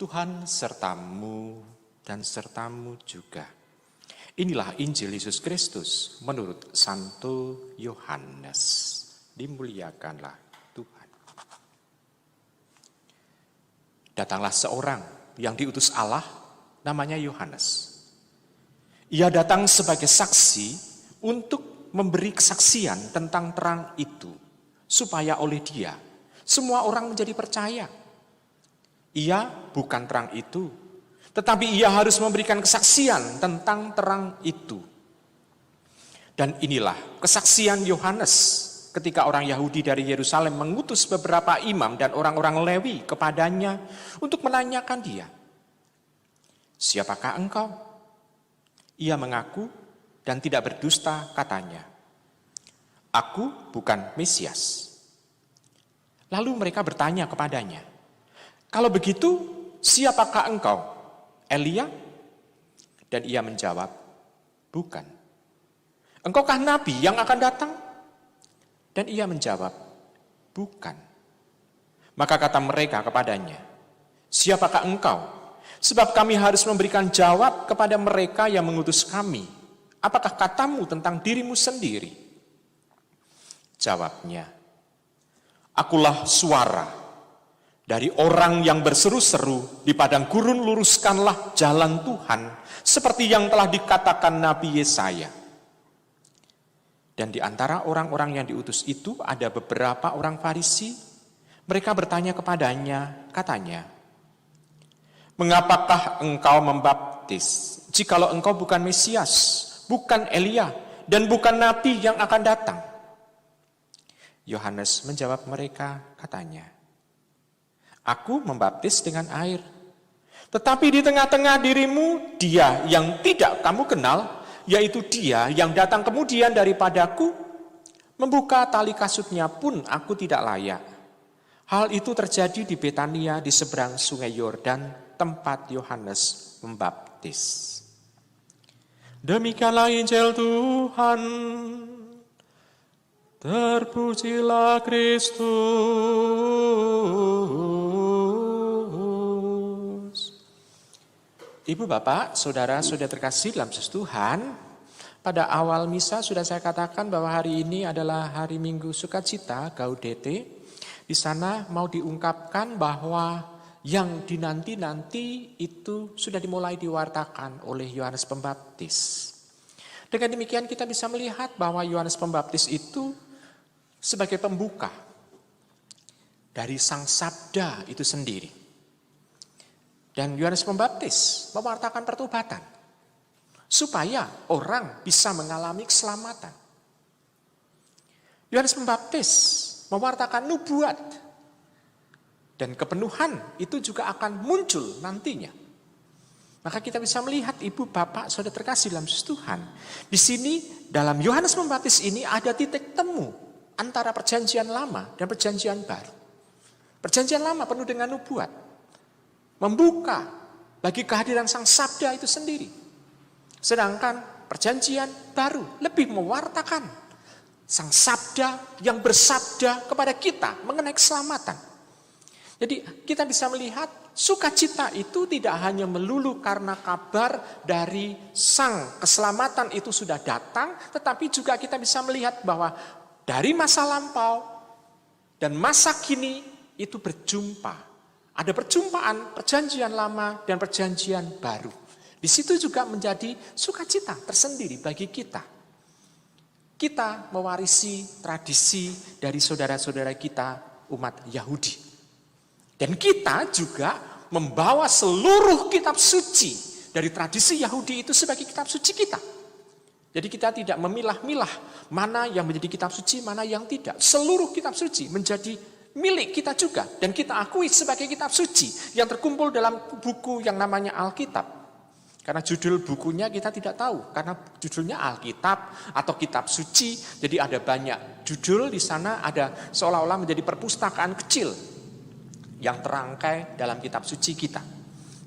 Tuhan sertamu dan sertamu juga. Inilah Injil Yesus Kristus menurut Santo Yohanes. Dimuliakanlah Tuhan. Datanglah seorang yang diutus Allah, namanya Yohanes. Ia datang sebagai saksi untuk memberi kesaksian tentang terang itu, supaya oleh dia semua orang menjadi percaya. Ia bukan terang itu, tetapi ia harus memberikan kesaksian tentang terang itu. Dan inilah kesaksian Yohanes ketika orang Yahudi dari Yerusalem mengutus beberapa imam dan orang-orang Lewi kepadanya untuk menanyakan dia, "Siapakah engkau?" Ia mengaku dan tidak berdusta, katanya, "Aku bukan Mesias." Lalu mereka bertanya kepadanya, "Kalau begitu, siapakah engkau? Elia?" Dan ia menjawab, "Bukan." "Engkaukah nabi yang akan datang?" Dan ia menjawab, "Bukan." Maka kata mereka kepadanya, "Siapakah engkau? Sebab kami harus memberikan jawab kepada mereka yang mengutus kami. Apakah katamu tentang dirimu sendiri?" Jawabnya, "Akulah suara dari orang yang berseru-seru di padang gurun, luruskanlah jalan Tuhan, seperti yang telah dikatakan Nabi Yesaya." Dan di antara orang-orang yang diutus itu ada beberapa orang Farisi. Mereka bertanya kepadanya, katanya, "Mengapakah engkau membaptis, jikalau engkau bukan Mesias, bukan Elia, dan bukan Nabi yang akan datang?" Yohanes menjawab mereka, katanya, "Aku membaptis dengan air. Tetapi di tengah-tengah dirimu dia yang tidak kamu kenal, yaitu dia yang datang kemudian daripadaku. Membuka tali kasutnya pun aku tidak layak." Hal itu terjadi di Betania di seberang sungai Yordan, tempat Yohanes membaptis. Demikianlah Injil Tuhan. Terpujilah Kristus. Ibu, bapak, saudara, sudah terkasih dalam Yesus Tuhan. Pada awal misa sudah saya katakan bahwa hari ini adalah hari Minggu Sukacita, Gaudete. Di sana mau diungkapkan bahwa yang dinanti-nanti itu sudah dimulai diwartakan oleh Yohanes Pembaptis. Dengan demikian kita bisa melihat bahwa Yohanes Pembaptis itu sebagai pembuka dari Sang Sabda itu sendiri. Dan Yohanes Pembaptis mewartakan pertobatan supaya orang bisa mengalami keselamatan. Yohanes Pembaptis mewartakan nubuat. Dan kepenuhan itu juga akan muncul nantinya. Maka kita bisa melihat ibu, bapak, saudara terkasih dalam Tuhan. Di sini dalam Yohanes Pembaptis ini ada titik temu antara perjanjian lama dan perjanjian baru. Perjanjian lama penuh dengan nubuat. Membuka bagi kehadiran Sang Sabda itu sendiri. Sedangkan perjanjian baru lebih mewartakan Sang Sabda yang bersabda kepada kita mengenai keselamatan. Jadi kita bisa melihat sukacita itu tidak hanya melulu karena kabar dari Sang Keselamatan itu sudah datang, tetapi juga kita bisa melihat bahwa dari masa lampau dan masa kini itu berjumpa. Ada perjumpaan perjanjian lama dan perjanjian baru. Di situ juga menjadi sukacita tersendiri bagi kita. Kita mewarisi tradisi dari saudara-saudara kita umat Yahudi. Dan kita juga membawa seluruh kitab suci dari tradisi Yahudi itu sebagai kitab suci kita. Jadi kita tidak memilah-milah mana yang menjadi kitab suci, mana yang tidak. Seluruh kitab suci menjadi milik kita juga. Dan kita akui sebagai kitab suci yang terkumpul dalam buku yang namanya Alkitab. Karena judul bukunya kita tidak tahu. Karena judulnya Alkitab atau kitab suci. Jadi ada banyak judul di sana, ada seolah-olah menjadi perpustakaan kecil yang terangkai dalam kitab suci kita.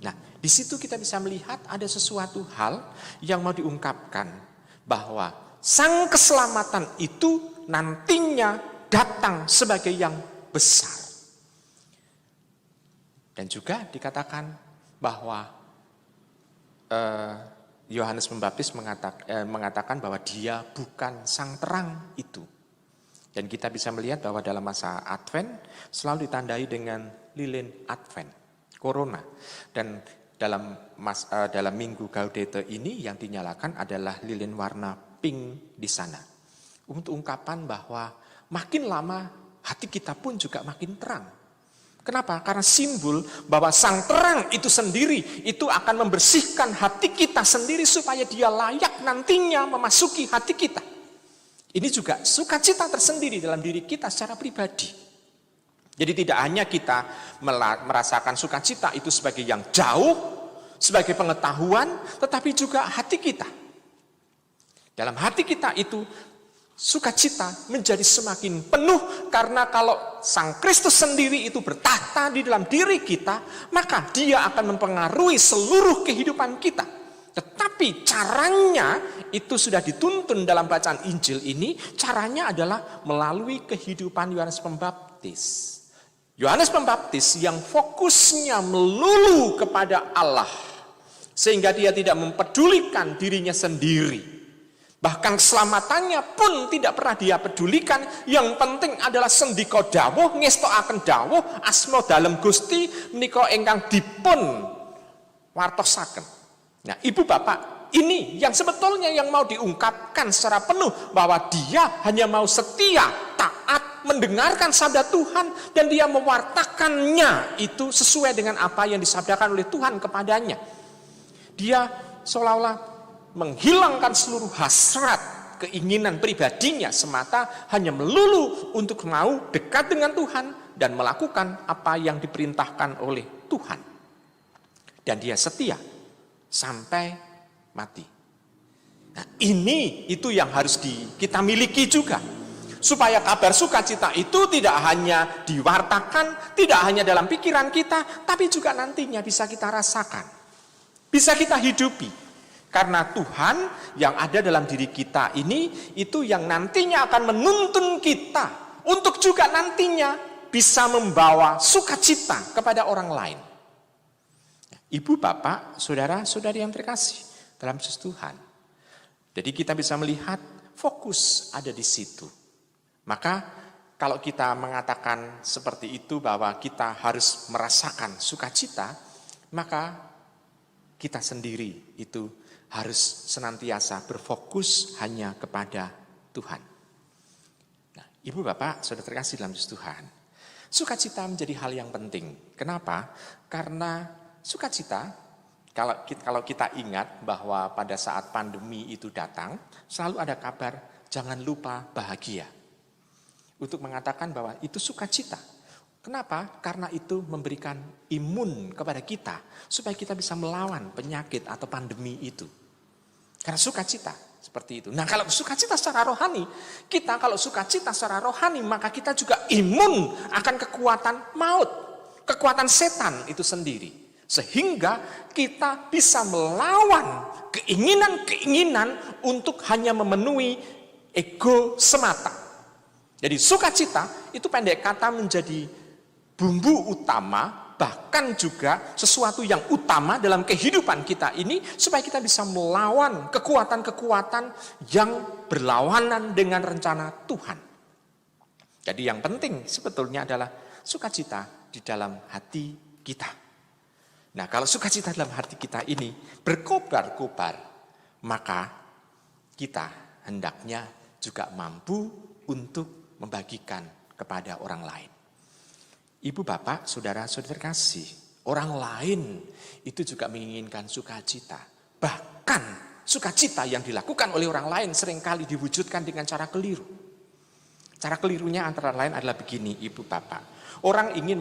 Nah, di situ kita bisa melihat ada sesuatu hal yang mau diungkapkan bahwa Sang Keselamatan itu nantinya datang sebagai yang besar. Dan juga dikatakan bahwa Yohanes Pembaptis mengatakan bahwa dia bukan sang terang itu. Dan kita bisa melihat bahwa dalam masa Advent selalu ditandai dengan lilin Advent, Corona. Dan dalam minggu Gaudete ini yang dinyalakan adalah lilin warna pink di sana. Untuk ungkapan bahwa makin lama hati kita pun juga makin terang. Kenapa? Karena simbol bahwa sang terang itu sendiri itu akan membersihkan hati kita sendiri supaya dia layak nantinya memasuki hati kita. Ini juga sukacita tersendiri dalam diri kita secara pribadi. Jadi tidak hanya kita merasakan sukacita itu sebagai yang jauh, sebagai pengetahuan, tetapi juga hati kita. Dalam hati kita itu sukacita menjadi semakin penuh karena kalau Sang Kristus sendiri itu bertahta di dalam diri kita, maka dia akan mempengaruhi seluruh kehidupan kita. Tetapi caranya itu sudah dituntun dalam bacaan Injil ini, caranya adalah melalui kehidupan Yohanes Pembaptis. Yohanes Pembaptis yang fokusnya melulu kepada Allah, sehingga dia tidak mempedulikan dirinya sendiri. Bahkan keselamatannya pun tidak pernah dia pedulikan. Yang penting adalah sendika dawuh, ngestokaken dawuh, asma dalem Gusti menika ingkang dipun wartosaken. Nah, Ibu Bapak, ini yang sebetulnya yang mau diungkapkan secara penuh bahwa dia hanya mau setia, taat, mendengarkan sabda Tuhan dan dia mewartakannya itu sesuai dengan apa yang disabdakan oleh Tuhan kepadanya. Dia seolah-olah menghilangkan seluruh hasrat keinginan pribadinya semata hanya melulu untuk mau dekat dengan Tuhan dan melakukan apa yang diperintahkan oleh Tuhan. Dan dia setia sampai mati. Nah, ini itu yang harus kita miliki juga. Supaya kabar sukacita itu tidak hanya diwartakan, tidak hanya dalam pikiran kita, tapi juga nantinya bisa kita rasakan. Bisa kita hidupi. Karena Tuhan yang ada dalam diri kita ini, itu yang nantinya akan menuntun kita untuk juga nantinya bisa membawa sukacita kepada orang lain. Ibu, Bapak, Saudara-saudari yang terkasih dalam Yesus Tuhan. Jadi kita bisa melihat fokus ada di situ. Maka kalau kita mengatakan seperti itu bahwa kita harus merasakan sukacita, maka kita sendiri itu harus senantiasa berfokus hanya kepada Tuhan. Nah, Ibu, Bapak, Saudara terkasih dalam Yesus Tuhan. Sukacita menjadi hal yang penting. Kenapa? Karena sukacita, kalau kita ingat bahwa pada saat pandemi itu datang, selalu ada kabar jangan lupa bahagia. Untuk mengatakan bahwa itu sukacita. Kenapa? Karena itu memberikan imun kepada kita supaya kita bisa melawan penyakit atau pandemi itu. Karena sukacita seperti itu. Nah, kalau sukacita secara rohani, kalau sukacita secara rohani, maka kita juga imun akan kekuatan maut, kekuatan setan itu sendiri. Sehingga kita bisa melawan keinginan-keinginan untuk hanya memenuhi ego semata. Jadi sukacita itu pendek kata menjadi bumbu utama, bahkan juga sesuatu yang utama dalam kehidupan kita ini supaya kita bisa melawan kekuatan-kekuatan yang berlawanan dengan rencana Tuhan. Jadi yang penting sebetulnya adalah sukacita di dalam hati kita. Nah, kalau sukacita dalam hati kita ini berkobar-kobar, maka kita hendaknya juga mampu untuk membagikan kepada orang lain. Ibu, Bapak, Saudara-saudari terkasih, orang lain itu juga menginginkan sukacita. Bahkan sukacita yang dilakukan oleh orang lain seringkali diwujudkan dengan cara keliru. Cara kelirunya antara lain adalah begini, Ibu, Bapak. Orang ingin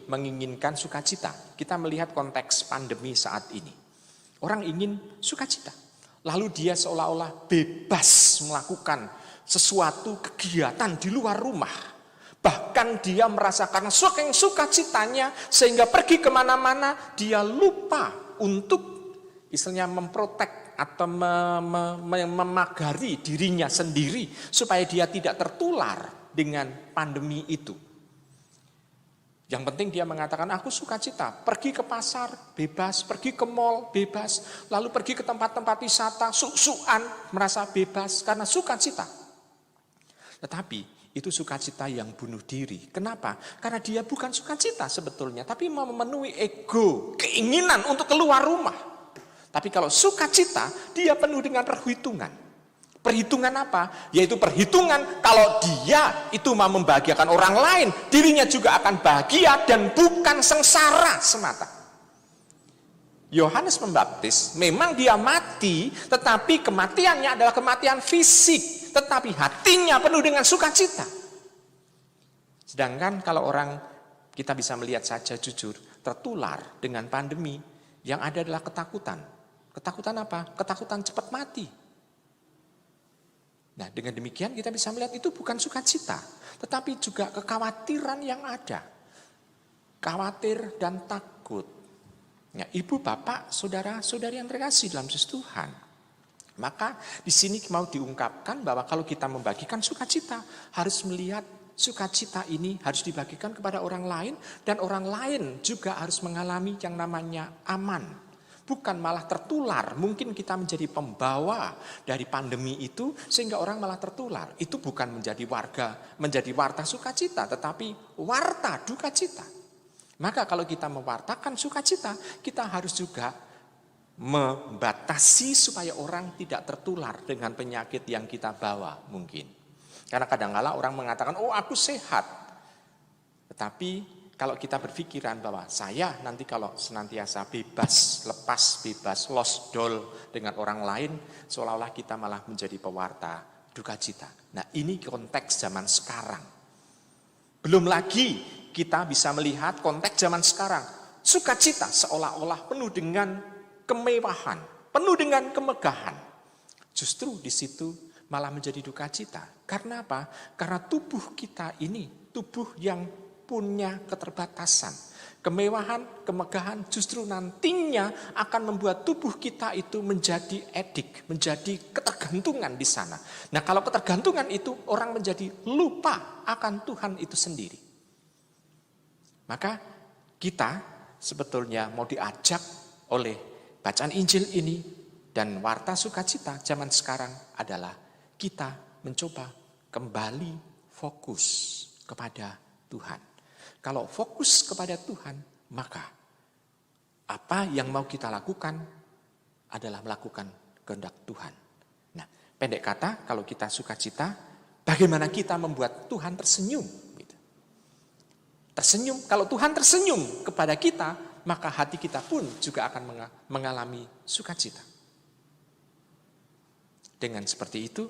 menginginkan sukacita. Kita melihat konteks pandemi saat ini. Orang ingin sukacita. Lalu dia seolah-olah bebas melakukan sesuatu kegiatan di luar rumah. Bahkan dia merasakan saking sukacitanya sehingga pergi kemana-mana dia lupa untuk istilahnya memprotek atau memagari dirinya sendiri supaya dia tidak tertular dengan pandemi itu. Yang penting dia mengatakan, aku sukacita, pergi ke pasar, bebas, pergi ke mall, bebas, lalu pergi ke tempat-tempat wisata, suk-sukan, merasa bebas karena sukacita. Tetapi itu sukacita yang bunuh diri. Kenapa? Karena dia bukan sukacita sebetulnya, tapi memenuhi ego, keinginan untuk keluar rumah. Tapi kalau sukacita, dia penuh dengan perhitungan. Perhitungan apa? Yaitu perhitungan kalau dia itu mau membahagiakan orang lain, dirinya juga akan bahagia dan bukan sengsara semata. Yohanes Pembaptis memang dia mati, tetapi kematiannya adalah kematian fisik, tetapi hatinya penuh dengan sukacita. Sedangkan kalau orang, kita bisa melihat saja jujur, tertular dengan pandemi, yang ada adalah ketakutan. Ketakutan apa? Ketakutan cepat mati. Nah, dengan demikian kita bisa melihat itu bukan sukacita, tetapi juga kekhawatiran yang ada. Khawatir dan takut. Ya, ibu, bapak, saudara-saudari yang terkasih dalam Yesus Tuhan. Maka di sini mau diungkapkan bahwa kalau kita membagikan sukacita, harus melihat sukacita ini harus dibagikan kepada orang lain, dan orang lain juga harus mengalami yang namanya aman. Bukan malah tertular, mungkin kita menjadi pembawa dari pandemi itu sehingga orang malah tertular. Itu bukan menjadi warta sukacita, tetapi warta duka cita. Maka kalau kita mewartakan sukacita, kita harus juga membatasi supaya orang tidak tertular dengan penyakit yang kita bawa mungkin. Karena kadang-kala orang mengatakan, oh aku sehat. Tetapi kalau kita berpikiran bahwa saya nanti kalau senantiasa bebas, lepas bebas, lost doll dengan orang lain, seolah-olah kita malah menjadi pewarta duka cita. Nah, ini konteks zaman sekarang. Belum lagi kita bisa melihat konteks zaman sekarang. Sukacita seolah-olah penuh dengan kemewahan, penuh dengan kemegahan. Justru di situ malah menjadi duka cita. Karena apa? Karena tubuh kita ini, tubuh yang punya keterbatasan. Kemewahan, kemegahan justru nantinya akan membuat tubuh kita itu menjadi edik, menjadi ketergantungan di sana. Nah, kalau ketergantungan itu orang menjadi lupa akan Tuhan itu sendiri. Maka kita sebetulnya mau diajak oleh bacaan Injil ini dan warta sukacita zaman sekarang adalah kita mencoba kembali fokus kepada Tuhan. Kalau fokus kepada Tuhan, maka apa yang mau kita lakukan adalah melakukan kehendak Tuhan. Nah, pendek kata, kalau kita sukacita, bagaimana kita membuat Tuhan tersenyum? Gitu. Tersenyum, kalau Tuhan tersenyum kepada kita, maka hati kita pun juga akan mengalami sukacita. Dengan seperti itu,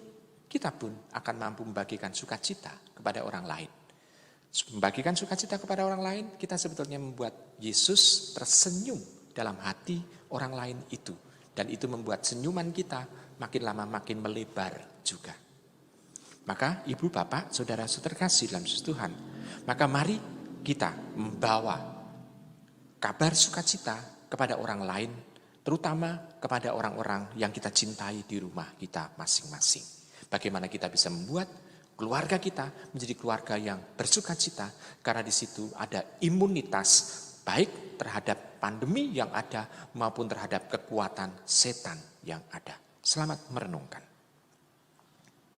kita pun akan mampu membagikan sukacita kepada orang lain. Membagikan sukacita kepada orang lain, kita sebetulnya membuat Yesus tersenyum dalam hati orang lain itu. Dan itu membuat senyuman kita makin lama makin melebar juga. Maka ibu, bapak, saudara-saudara terkasih dalam Yesus Tuhan, maka mari kita membawa kabar sukacita kepada orang lain, terutama kepada orang-orang yang kita cintai di rumah kita masing-masing. Bagaimana kita bisa membuat keluarga kita menjadi keluarga yang bersukacita, karena di situ ada imunitas baik terhadap pandemi yang ada maupun terhadap kekuatan setan yang ada. Selamat merenungkan.